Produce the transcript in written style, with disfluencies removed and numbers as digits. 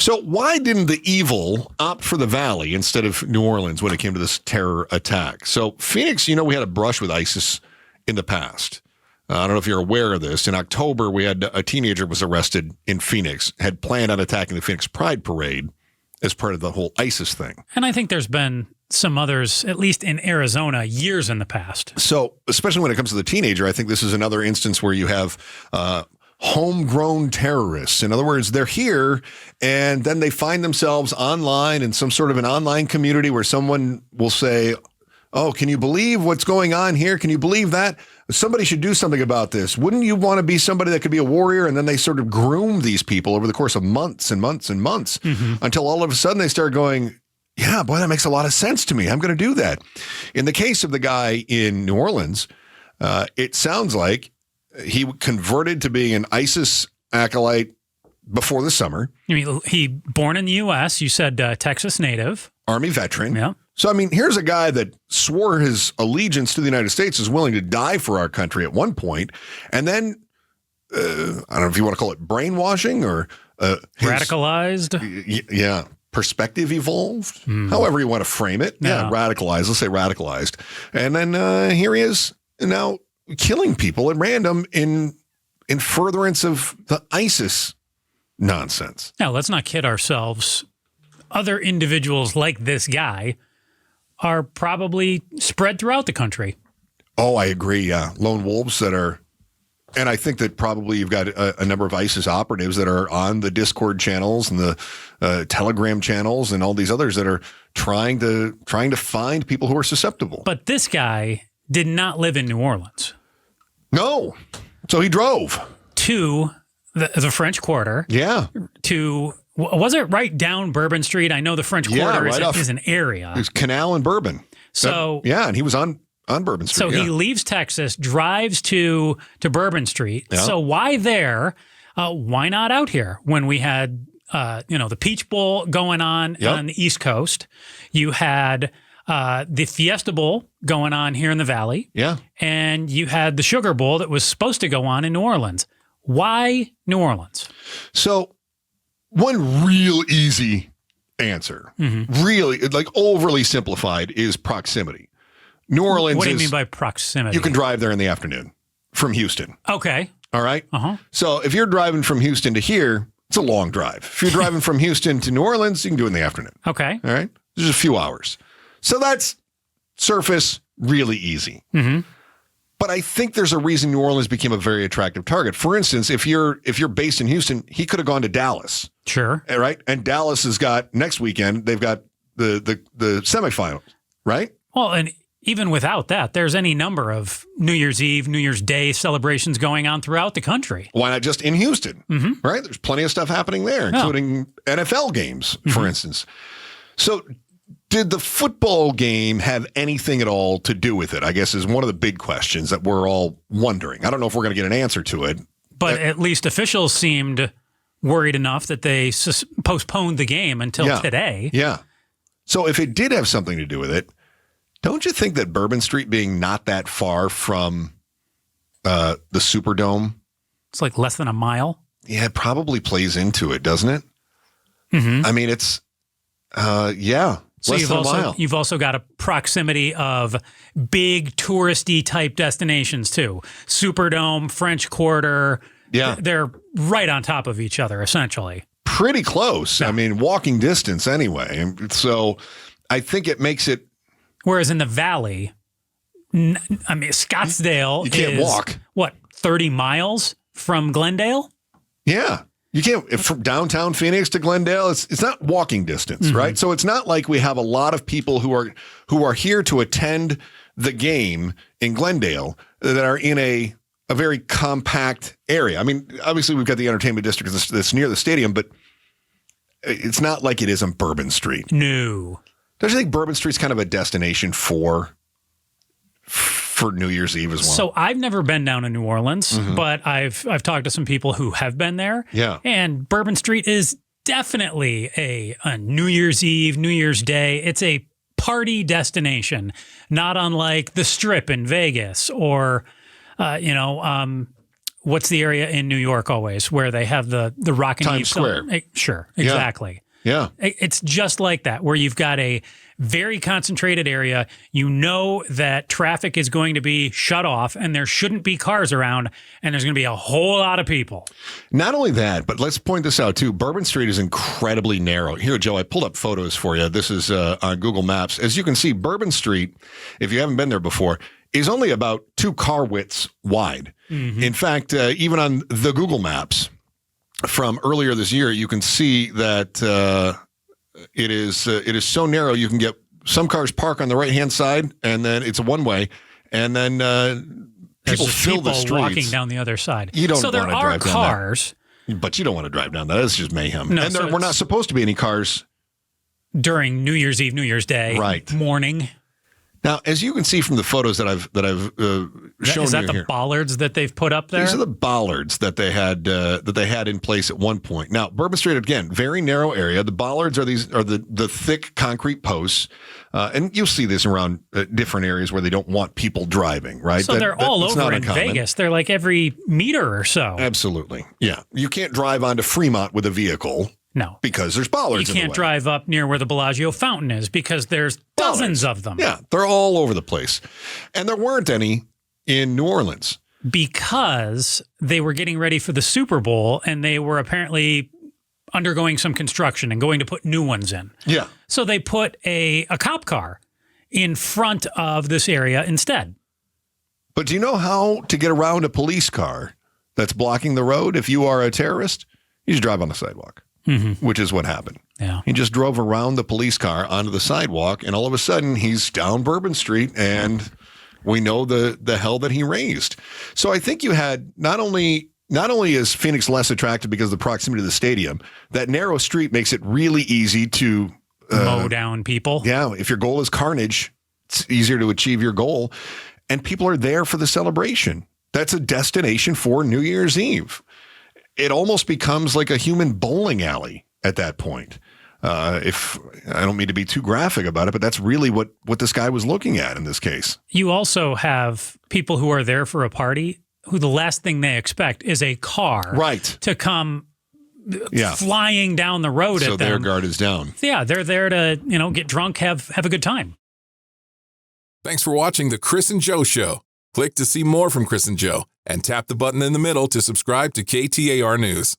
So why didn't the evil opt for the Valley instead of New Orleans when it came to this terror attack? So Phoenix, we had a brush with ISIS in the past. I don't know if you're aware of this. In October, we had a teenager was arrested in Phoenix, had planned on attacking the Phoenix Pride Parade as part of the whole ISIS thing. And I think there's been some others, at least in Arizona, years in the past. So especially when it comes to the teenager, I think this is another instance where you have homegrown terrorists. In other words, they're here and then they find themselves online in some sort of an online community where someone will say, oh, can you believe what's going on here? Can you believe that? Somebody should do something about this. Wouldn't you want to be somebody that could be a warrior? And then they sort of groom these people over the course of months and months and months until all of a sudden they start going, yeah, boy, that makes a lot of sense to me. I'm going to do that. In the case of the guy in New Orleans, it sounds like he converted to being an ISIS acolyte before the summer. You mean he born in the U.S., you said Texas native. Army veteran. Yeah. So, I mean, here's a guy that swore his allegiance to the United States, is willing to die for our country at one point, and then, I don't know if you want to call it brainwashing or radicalized. Yeah. Perspective evolved, however you want to frame it. Yeah, radicalized. Let's say radicalized. And then here he is now killing people at random in furtherance of the ISIS nonsense. Now, let's not kid ourselves. Other individuals like this guy are probably spread throughout the country. Oh, I agree. Yeah. Lone wolves that are, and I think that probably you've got a number of ISIS operatives that are on the Discord channels and the Telegram channels and all these others that are trying to find people who are susceptible. But this guy did not live in New Orleans. No. So he drove to the French Quarter. Yeah. Was it right down Bourbon Street? I know the French Quarter is an area. There's Canal and Bourbon. So and he was on Bourbon Street. So he leaves Texas, drives to Bourbon Street. Yeah. So why there? Why not out here when we had the Peach Bowl going on the East Coast? You had the Fiesta Bowl going on here in the Valley. Yeah. And you had the Sugar Bowl that was supposed to go on in New Orleans. Why New Orleans? So one real easy answer, really like overly simplified, is proximity. New Orleans. What do you mean by proximity? You can drive there in the afternoon from Houston. Okay. All right. So if you're driving from Houston to here, it's a long drive. If you're driving from Houston to New Orleans, you can do it in the afternoon. Okay. All right. There's a few hours. So that's surface really easy. But I think there's a reason New Orleans became a very attractive target. For instance, if you're based in Houston, he could have gone to Dallas. Sure. Right. And Dallas has got next weekend, they've got the semifinals, right? Well, and even without that, there's any number of New Year's Eve, New Year's Day celebrations going on throughout the country. Why not just in Houston? Right? There's plenty of stuff happening there, including NFL games, for instance. So did the football game have anything at all to do with it? I guess is one of the big questions that we're all wondering. I don't know if we're going to get an answer to it. But at least officials seemed worried enough that they postponed the game until today. Yeah. So if it did have something to do with it, don't you think that Bourbon Street being not that far from the Superdome? It's like less than a mile. Yeah, it probably plays into it, doesn't it? I mean, it's, So less than a mile. You've also got a proximity of big touristy type destinations too. Superdome, French Quarter. Yeah. They're right on top of each other, essentially. Pretty close. Yeah. I mean, walking distance anyway. So I think it makes it. Whereas in the Valley, Scottsdale you can't walk. What, 30 miles from Glendale? Yeah. You can't, from downtown Phoenix to Glendale, it's not walking distance, right? So it's not like we have a lot of people who are here to attend the game in Glendale that are in a very compact area. I mean, obviously we've got the entertainment district that's near the stadium, but it's not like it is on Bourbon Street. No. Don't you think Bourbon Street's kind of a destination for New Year's Eve as well? So I've never been down in New Orleans, but I've talked to some people who have been there. Yeah. And Bourbon Street is definitely a New Year's Eve, New Year's Day. It's a party destination, not unlike the Strip in Vegas or, what's the area in New York always where they have the Rock and Times Square. Sure, exactly. Yeah. It's just like that, where you've got a very concentrated area. You know that traffic is going to be shut off and there shouldn't be cars around, and there's going to be a whole lot of people. Not only that, but let's point this out too. Bourbon Street is incredibly narrow. Here, Joe, I pulled up photos for you. This is on Google Maps. As you can see, Bourbon Street, if you haven't been there before, is only about 2 car widths wide. Mm-hmm. In fact, even on the Google Maps from earlier this year, you can see that it is so narrow you can get some cars park on the right-hand side, and then it's a one-way, and then people fill the streets. Walking down the other side. You don't so there want to are drive down cars. But you don't want to drive down that. That's just mayhem. No, and so we're not supposed to be any cars during New Year's Eve, New Year's Day morning. Now, as you can see from the photos that I've shown is that you the here, bollards that they've put up there? these are the bollards that they had in place at one point. Now, Bourbon Street, again, very narrow area. The bollards are the thick concrete posts, and you'll see this around different areas where they don't want people driving. Right? So they're all over in Vegas. They're like every meter or so. Absolutely, yeah. You can't drive onto Fremont with a vehicle. No. Because there's bollards in the way. You can't drive up near where the Bellagio fountain is because there's dozens of them. Yeah, they're all over the place. And there weren't any in New Orleans. Because they were getting ready for the Super Bowl and they were apparently undergoing some construction and going to put new ones in. Yeah. So they put a cop car in front of this area instead. But do you know how to get around a police car that's blocking the road if you are a terrorist? You just drive on the sidewalk. Mm-hmm. Which is what happened. Yeah. He just drove around the police car onto the sidewalk, and all of a sudden he's down Bourbon Street, and we know the hell that he raised. So I think you had not only is Phoenix less attractive because of the proximity to the stadium, that narrow street makes it really easy to mow down people. Yeah, if your goal is carnage, it's easier to achieve your goal, and people are there for the celebration. That's a destination for New Year's Eve. It almost becomes like a human bowling alley at that point. If I don't mean to be too graphic about it, but that's really what this guy was looking at in this case. You also have people who are there for a party who the last thing they expect is a car to come flying down the road at them. So their guard is down. Yeah, they're there to, get drunk, have a good time. Thanks for watching the Chris and Joe Show. Click to see more from Chris and Joe and tap the button in the middle to subscribe to KTAR News.